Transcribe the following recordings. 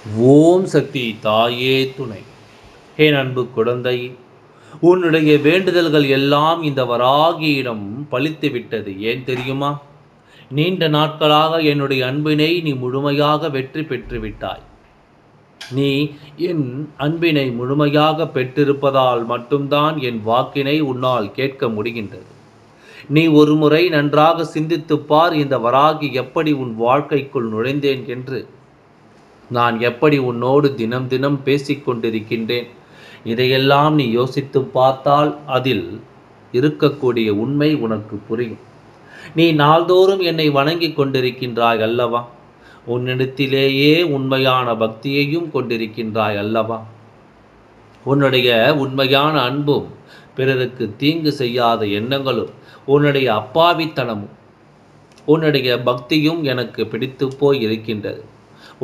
ஓம் சக்தி தாயே துணை. என் அன்பு குழந்தை, உன்னுடைய வேண்டுதல்கள் எல்லாம் இந்த வராகியிடம் பலித்து விட்டது. ஏன் தெரியுமா? நீண்ட நாட்களாக என்னுடைய அன்பினை நீ முழுமையாக வெற்றி பெற்று விட்டாய். நீ என் அன்பினை முழுமையாக பெற்றிருப்பதால் மட்டும்தான் என் வாக்கினை உன்னால் கேட்க முடிகின்றது. நீ ஒருமுறை நன்றாக சிந்தித்துப் பார், இந்த வராகி எப்படி உன் வாழ்க்கைக்குள் நுழைந்தேன் என்று. நான் எப்படி உன்னோடு தினம் தினம் பேசிக்கொண்டிருக்கின்றேன். இதையெல்லாம் நீ யோசித்து பார்த்தால் அதில் இருக்கக்கூடிய உண்மை உனக்கு புரியும். நீ நாள்தோறும் என்னை வணங்கி கொண்டிருக்கின்றாய் அல்லவா? உன்னிடத்திலேயே உண்மையான பக்தியையும் கொண்டிருக்கின்றாய் அல்லவா? உன்னுடைய உண்மையான அன்பும் பிறருக்கு தீங்கு செய்யாத எண்ணங்களும் உன்னுடைய அப்பாவித்தனமும் உன்னுடைய பக்தியும் எனக்கு பிடித்து போய் இருக்கின்றது.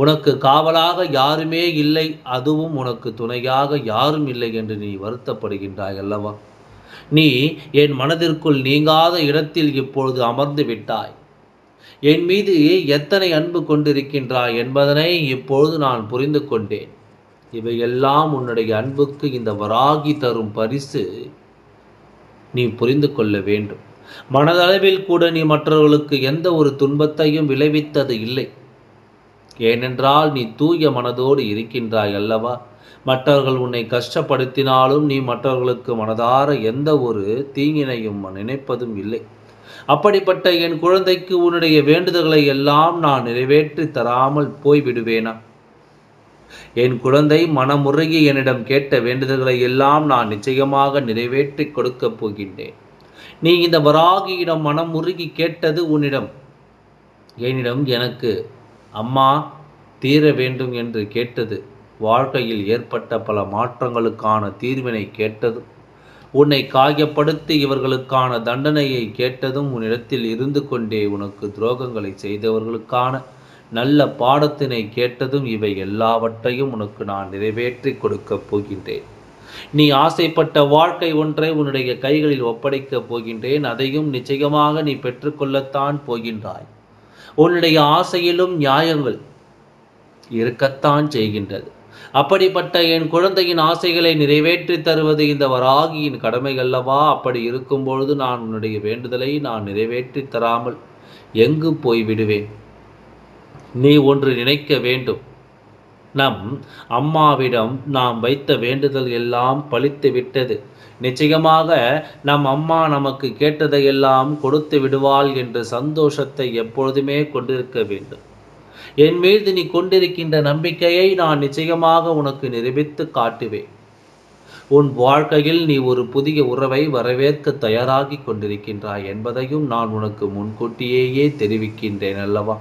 உனக்கு காவலாக யாருமே இல்லை, அதுவும் உனக்கு துணையாக யாரும் இல்லை என்று நீ வருத்தப்படுகின்றாய் அல்லவா? நீ என் மனதிற்குள் நீங்காத இடத்தில் இப்பொழுது அமர்ந்து விட்டாய். என் மீது எத்தனை அன்பு கொண்டிருக்கின்றாய் என்பதனை இப்பொழுது நான் புரிந்து கொண்டேன். இவையெல்லாம் உன்னுடைய அன்புக்கு இந்த வராகி தரும் பரிசு. நீ புரிந்து கொள்ள வேண்டும். மனதளவில் கூட நீ மற்றவர்களுக்கு எந்த ஒரு துன்பத்தையும் விளைவித்தது இல்லை. ஏனென்றால் நீ தூய மனதோடு இருக்கின்றாய் அல்லவா? மற்றவர்கள் உன்னை கஷ்டப்படுத்தினாலும் நீ மற்றவர்களுக்கு மனதார எந்த ஒரு தீங்கினையும் நினைப்பதும் இல்லை. அப்படிப்பட்ட என் குழந்தைக்கு உன்னுடைய வேண்டுதல்களை எல்லாம் நான் நிறைவேற்றி தராமல் போய்விடுவேனா? என் குழந்தை மனமுருகி என்னிடம் கேட்ட வேண்டுதல்களை எல்லாம் நான் நிச்சயமாக நிறைவேற்றி கொடுக்கப் போகின்றேன். நீ இந்த வராகியிடம் மனமுருகி கேட்டது என்னிடம் எனக்கு அம்மா தீர வேண்டும் என்று கேட்டது, வாழ்க்கையில் ஏற்பட்ட பல மாற்றங்களுக்கான தீர்வினை கேட்டதும், உன்னை காயப்படுத்தி இவர்களுக்கான தண்டனையை கேட்டதும், உன்னிடத்தில் இருந்து கொண்டே உனக்கு துரோகங்களை செய்தவர்களுக்கான நல்ல பாடத்தினை கேட்டதும், இவை எல்லாவற்றையும் உனக்கு நான் நிறைவேற்றி கொடுக்கப் போகின்றேன். நீ ஆசைப்பட்ட வாழ்க்கை ஒன்றை உன்னுடைய கைகளில் ஒப்படைக்கப் போகின்றேன். அதையும் நிச்சயமாக நீ பெற்றுக்கொள்ளத்தான் போகின்றாய். உன்னுடைய ஆசையிலும் நியாயங்கள் இருக்கத்தான் செய்கின்றது. அப்படிப்பட்ட என் குழந்தையின் ஆசைகளை நிறைவேற்றி தருவது இந்த வராகியின் கடமை அல்லவா? அப்படி இருக்கும் பொழுது நான் உன்னுடைய வேண்டுதலை நான் நிறைவேற்றி தராமல் எங்கு போய்விடுவேன்? நீ ஒன்று நினைக்க வேண்டும். நம் அம்மாவிடம் நாம் வைத்த வேண்டுதல் எல்லாம் பலித்து விட்டது. நிச்சயமாக நம் அம்மா நமக்கு கேட்டதையெல்லாம் கொடுத்து விடுவாள் என்ற சந்தோஷத்தை எப்பொழுதுமே கொண்டிருக்க வேண்டும். என் மீது நீ கொண்டிருக்கின்ற நம்பிக்கையை நான் நிச்சயமாக உனக்கு நிரூபித்து காட்டுவேன். உன் வாழ்க்கையில் நீ ஒரு புதிய உறவை வரவேற்க தயாராகி கொண்டிருக்கின்றாய் என்பதையும் நான் உனக்கு முன்கூட்டியே தெரிவிக்கின்றேன் அல்லவா?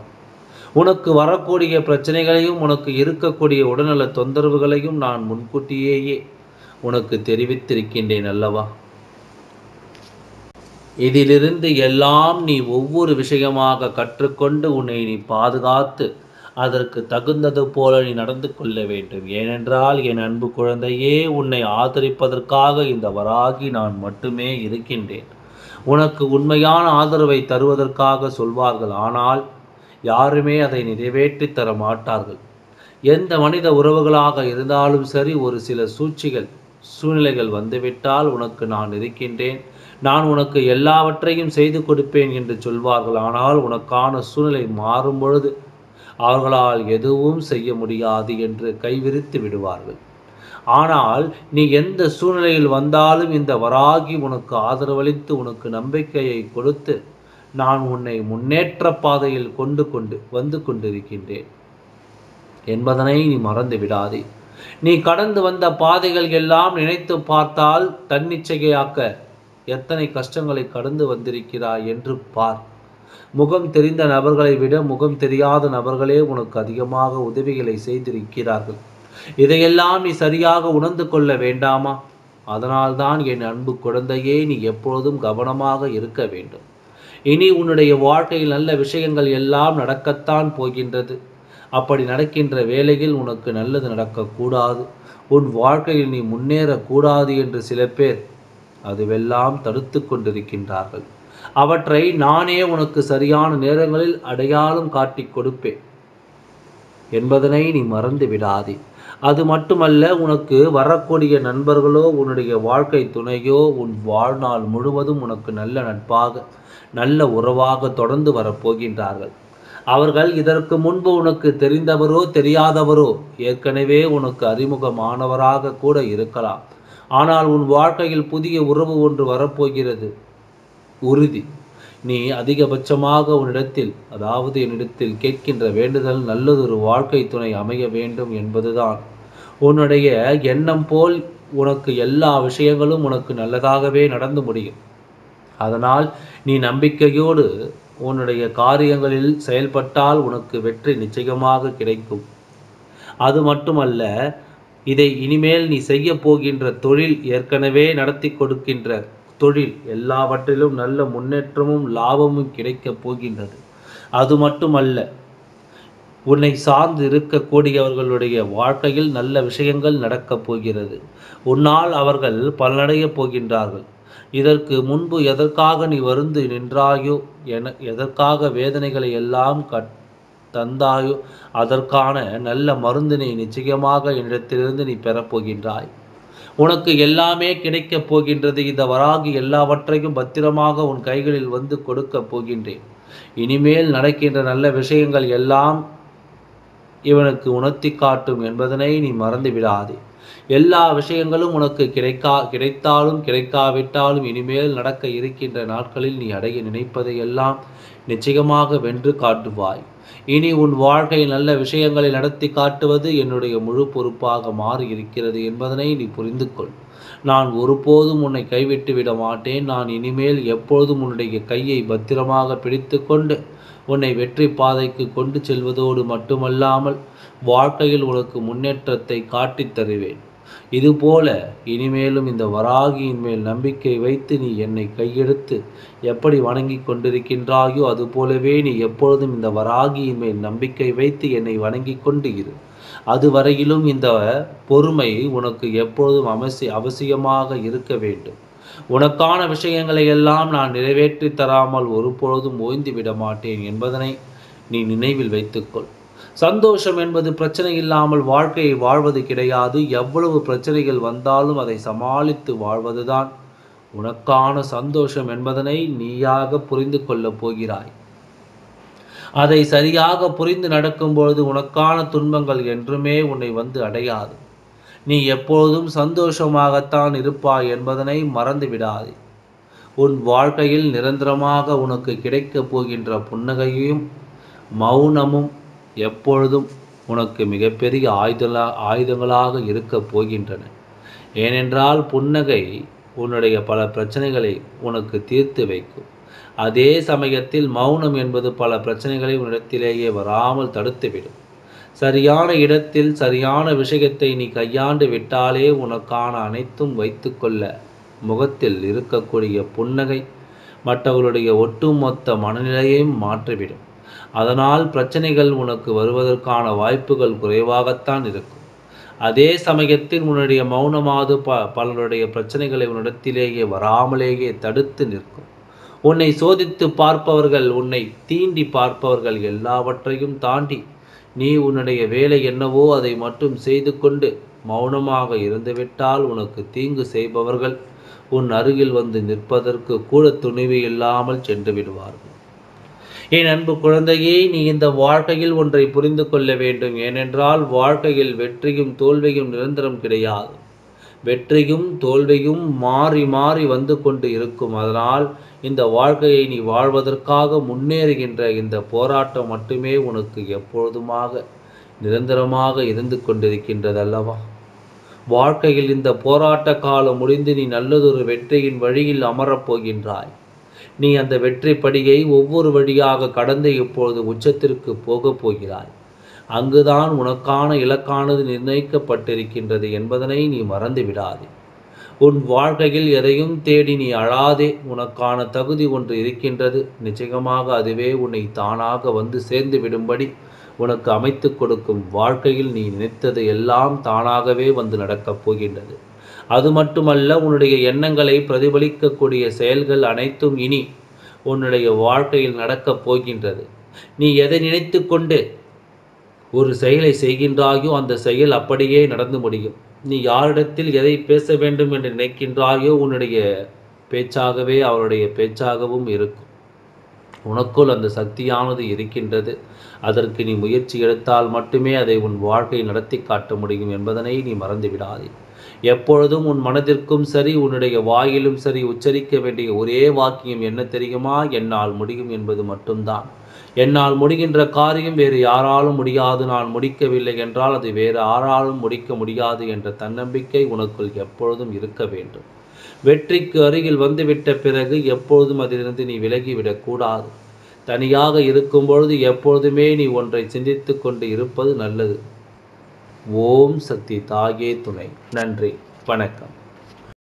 உனக்கு வரக்கூடிய பிரச்சனைகளையும் உனக்கு இருக்கக்கூடிய உடல்நல தொந்தரவுகளையும் நான் முன்கூட்டியே உனக்கு தெரிவித்திருக்கின்றேன் அல்லவா? இதிலிருந்து எல்லாம் நீ ஒவ்வொரு விஷயமாக கற்றுக்கொண்டு உன்னை நீ பாதுகாத்து அதற்கு தகுந்தது போல நீ நடந்து கொள்ள வேண்டும். ஏனென்றால் என் அன்பு குழந்தையே, உன்னை ஆதரிப்பதற்காக இந்த வராகி நான் மட்டுமே இருக்கின்றேன். உனக்கு உண்மையான ஆதரவை தருவதற்காக சொல்வார்கள், ஆனால் யாருமே அதை நிறைவேற்றி தர மாட்டார்கள். எந்த மனித உறவுகளாக இருந்தாலும் சரி, ஒரு சில சூழ்நிலைகள் வந்துவிட்டால் உனக்கு நான் இருக்கின்றேன், நான் உனக்கு எல்லாவற்றையும் செய்து கொடுப்பேன் என்று சொல்வார்கள். ஆனால் உனக்கான சூழ்நிலை மாறும் பொழுது அவர்களால் எதுவும் செய்ய முடியாது என்று கைவிரித்து விடுவார்கள். ஆனால் நீ எந்த சூழ்நிலையில் வந்தாலும் இந்த வராகி உனக்கு ஆதரவளித்து உனக்கு நம்பிக்கையை கொடுத்து நான் உன்னை முன்னேற்ற பாதையில் வந்து கொண்டிருக்கின்றேன் என்பதனை நீ மறந்து விடாதே. நீ கடந்து வந்த பாதைகள் எல்லாம் நினைத்து பார்த்தால் தன்னிச்சையாக்க எத்தனை கஷ்டங்களை கடந்து வந்திருக்கிறாய் என்று பார். முகம் தெரிந்த நபர்களை விட முகம் தெரியாத நபர்களே உனக்கு அதிகமாக உதவிகளை செய்திருக்கிறார்கள். இதையெல்லாம் நீ சரியாக உணர்ந்து கொள்ள வேண்டாமா? அதனால்தான் என் அன்பு குழந்தையே, நீ எப்பொழுதும் கவனமாக இருக்க வேண்டும். இனி உன்னுடைய வாழ்க்கையில் நல்ல விஷயங்கள் எல்லாம் நடக்கத்தான் போகின்றது. அப்படி நடக்கின்ற வேளையில் உனக்கு நல்லது நடக்கக்கூடாது, உன் வாழ்க்கையில் நீ முன்னேறக்கூடாது என்று சில பேர் அதுவெல்லாம் தடுத்து கொண்டிருக்கின்றார்கள். அவற்றை நானே உனக்கு சரியான நேரங்களில் அடையாளம் காட்டி கொடுப்பேன். என்பதனை நீ மறந்து விடாதே. அது மட்டுமல்ல, உனக்கு வரக்கூடிய நண்பர்களோ உன்னுடைய வாழ்க்கை துணையோ உன் வாழ்நாள் முழுவதும் உனக்கு நல்ல நட்பாக நல்ல உறவாக தொடர்ந்து வரப்போகின்றார்கள். அவர்கள் இதற்கு முன்பு உனக்கு தெரிந்தவரோ தெரியாதவரோ, ஏற்கனவே உனக்கு அறிமுகமானவராக கூட இருக்கலாம். ஆனால் உன் வாழ்க்கையில் புதிய உறவு ஒன்று வரப்போகிறது உறுதி. நீ அதிகபட்சமாக என்னிடத்தில் கேட்கின்ற வேண்டுதல் நல்லதொரு வாழ்க்கை துணை அமைய வேண்டும் என்பதுதான். உன்னுடைய எண்ணம் போல் உனக்கு எல்லா விஷயங்களும் உனக்கு நல்லதாகவே நடந்து முடியும். அதனால் நீ நம்பிக்கையோடு உன்னுடைய காரியங்களில் செயல்பட்டால் உனக்கு வெற்றி நிச்சயமாக கிடைக்கும். அது மட்டுமல்ல, இதை இனிமேல் நீ செய்ய போகின்ற தொழில், ஏற்கனவே நடத்தி கொடுக்கின்ற தொழில், எல்லாவற்றிலும் நல்ல முன்னேற்றமும் லாபமும் கிடைக்கப் போகின்றது. அது மட்டுமல்ல, உன்னை சார்ந்து இருக்கக்கூடியவர்களுடைய வாழ்க்கையில் நல்ல விஷயங்கள் நடக்கப் போகிறது. உன்னால் அவர்கள் பலனடையப் போகின்றார்கள். இதற்கு முன்பு எதற்காக நீ வருந்து நின்றாயோ, எதற்காக வேதனைகளை எல்லாம் தந்தாயோ, அதற்கான நல்ல மருந்தினை நிச்சயமாக என்னிடத்திலிருந்து நீ பெறப்போகின்றாய். உனக்கு எல்லாமே கிடைக்கப் போகின்றது. இந்த வராகி எல்லாவற்றையும் பத்திரமாக உன் கைகளில் வந்து கொடுக்கப் போகின்றேன். இனிமேல் நடக்கின்ற நல்ல விஷயங்கள் எல்லாம் இவனுக்கு உணர்த்தி காட்டும் என்பதனை நீ மறந்து விடாதே. எல்லா விஷயங்களும் உனக்கு கிடைத்தாலும் கிடைக்காவிட்டாலும் இனிமேல் நடக்க இருக்கின்ற நாட்களில் நீ அடைய நினைப்பதையெல்லாம் நிச்சயமாக வென்று காட்டுவாய். இனி உன் வாழ்க்கையில் நல்ல விஷயங்களை நடத்தி காட்டுவது என்னுடைய முழு பொறுப்பாக மாறி இருக்கிறது என்பதனை நீ புரிந்து கொள். நான் ஒருபோதும் உன்னை கைவிட்டு விட மாட்டேன். நான் இனிமேல் எப்பொழுதும் உன்னுடைய கையை பத்திரமாக பிடித்து கொண்டு உன்னை வெற்றி பாதைக்கு கொண்டு செல்வதோடு மட்டுமல்லாமல் வாழ்க்கையில் உனக்கு முன்னேற்றத்தை காட்டித் தருவேன். இதுபோல இனிமேலும் இந்த வராகியின் மேல் நம்பிக்கை வைத்து நீ என்னை கையெடுத்து எப்படி வணங்கி கொண்டிருக்கின்றாயோ, அதுபோலவே நீ எப்பொழுதும் இந்த வராகியின் மேல் நம்பிக்கை வைத்து என்னை வணங்கி கொண்டு இரு. அதுவரையிலும் இந்த பொறுமை உனக்கு எப்பொழுதும் அவசியமாக இருக்க வேண்டும். உனக்கான விஷயங்களை எல்லாம் நான் நிறைவேற்றி தராமல் ஒருபொழுதும் ஓய்ந்து விட மாட்டேன் என்பதனை நீ நினைவில் வைத்துக்கொள். சந்தோஷம் என்பது பிரச்சனை இல்லாமல் வாழ்க்கையை வாழ்வது கிடையாது. எவ்வளவு பிரச்சனைகள் வந்தாலும் அதை சமாளித்து வாழ்வதுதான் உனக்கான சந்தோஷம் என்பதனை நீயாக புரிந்து கொள்ளப் போகிறாய். அதை சரியாக புரிந்து நடக்கும்பொழுது உனக்கான துன்பங்கள் என்றுமே உன்னை வந்து அடையாது. நீ எப்பொழுதும் சந்தோஷமாகத்தான் இருப்பாய் என்பதனை மறந்து விடாதே. உன் வாழ்க்கையில் நிரந்தரமாக உனக்கு கிடைக்கப் போகின்ற புன்னகையும் மௌனமும் எப்பொழுதும் உனக்கு மிகப்பெரிய ஆயுதங்களாக இருக்கப் போகின்றன. ஏனென்றால் புன்னகை உன்னுடைய பல பிரச்சனைகளை உனக்கு தீர்த்து வைக்கும். அதே சமயத்தில் மௌனம் என்பது பல பிரச்சனைகளை உன்னிடத்திலேயே வராமல் தடுத்துவிடும். சரியான இடத்தில் சரியான விஷயத்தை நீ கையாண்டு விட்டாலே உனக்கான அனைத்தும் வைத்துக்கொள்ள முகத்தில் இருக்கக்கூடிய புன்னகை மற்றவர்களுடைய ஒட்டுமொத்த மனநிலையையும் மாற்றிவிடும். அதனால் பிரச்சனைகள் உனக்கு வருவதற்கான வாய்ப்புகள் குறைவாகத்தான் இருக்கும். அதே சமயத்தில் உன்னுடைய மௌனமாவது பலருடைய பிரச்சனைகளை உன்னிடத்திலேயே வராமலேயே தடுத்து நிற்கும். உன்னை சோதித்து பார்ப்பவர்கள், உன்னை தீண்டி பார்ப்பவர்கள் எல்லாவற்றையும் தாண்டி நீ உன்னுடைய வேலை என்னவோ அதை மட்டும் செய்து கொண்டு மௌனமாக இருந்துவிட்டால் உனக்கு தீங்கு செய்பவர்கள் உன் அருகில் வந்து நிற்பதற்கு கூட துணிவு இல்லாமல் சென்று விடுவார்கள். என் அன்பு குழந்தையே, நீ இந்த வாழ்க்கையில் ஒன்றை புரிந்து கொள்ள வேண்டும். ஏனென்றால் வாழ்க்கையில் வெற்றியும் தோல்வியும் நிரந்தரம் கிடையாது. வெற்றியும் தோல்வியும் மாறி மாறி வந்து கொண்டு இருக்கும். அதனால் இந்த வாழ்க்கையை நீ வாழ்வதற்காக முன்னேறுகின்ற இந்த போராட்டம் மட்டுமே உனக்கு எப்பொழுதுமாக நிரந்தரமாக இருந்து கொண்டிருக்கின்றது அல்லவா? வாழ்க்கையில் இந்த போராட்ட காலம் முடிந்து நீ நல்லதொரு வெற்றியின் வழியில் அமரப் போகின்றாய். நீ அந்த வெற்றி படியை ஒவ்வொரு வழியாக கடந்து இப்பொழுது உச்சத்திற்கு போகப் போகிறாய். அங்குதான் உனக்கான இலக்கானது நிர்ணயிக்கப்பட்டிருக்கின்றது என்பதனை நீ மறந்து விடாதே. உன் வாழ்க்கையில் எதையும் தேடி நீ அழாதே. உனக்கான தகுதி ஒன்று இருக்கின்றது. நிச்சயமாக அதுவே உன்னை தானாக வந்து சேர்ந்து விடும்படி உனக்கு அமைத்து கொடுக்கும். வாழ்க்கையில் நீ நினைத்தது எல்லாம் தானாகவே வந்து நடக்கப் போகின்றது. அது மட்டுமல்ல, உன்னுடைய எண்ணங்களை பிரதிபலிக்கக்கூடிய செயல்கள் அனைத்தும் இனி உன்னுடைய வாழ்க்கையில் நடக்கப் போகின்றது. நீ எதை நினைத்து கொண்டு ஒரு செயலை செய்கின்றாயோ அந்த செயல் அப்படியே நடந்து முடியும். நீ யாரிடத்தில் எதை பேச வேண்டும் என்று நினைக்கின்றாயோ உன்னுடைய பேச்சாகவே அவருடைய பேச்சாகவும் இருக்கும். உனக்குள் அந்த சக்தியானது இருக்கின்றது. அதற்கு நீ முயற்சி எடுத்தால் மட்டுமே அதை உன் வாழ்க்கை நடத்தி காட்ட முடியும் என்பதனை நீ மறந்து விடாதே. எப்பொழுதும் உன் மனதிற்கும் சரி உன்னுடைய வாயிலும் சரி உச்சரிக்க வேண்டிய ஒரே வாக்கியம் என்ன தெரியுமா? என்னால் முடியும் என்பது மட்டும்தான். என்னால் முடிகின்ற காரியம் வேறு யாராலும் முடியாது. நான் முடிக்கவில்லை என்றால் அது வேறு யாராலும் முடிக்க முடியாது என்ற தன்னம்பிக்கை உனக்குள் எப்பொழுதும் இருக்க வேண்டும். வெற்றிக்கு அருகில் வந்துவிட்ட பிறகு எப்பொழுதும் அதிலிருந்து நீ விலகிவிடக்கூடாது. தனியாக இருக்கும் பொழுது எப்பொழுதுமே நீ ஒன்றை சிந்தித்து கொண்டு இருப்பது நல்லது. ஓம் சக்தி தாயே துணை. நன்றி, வணக்கம்.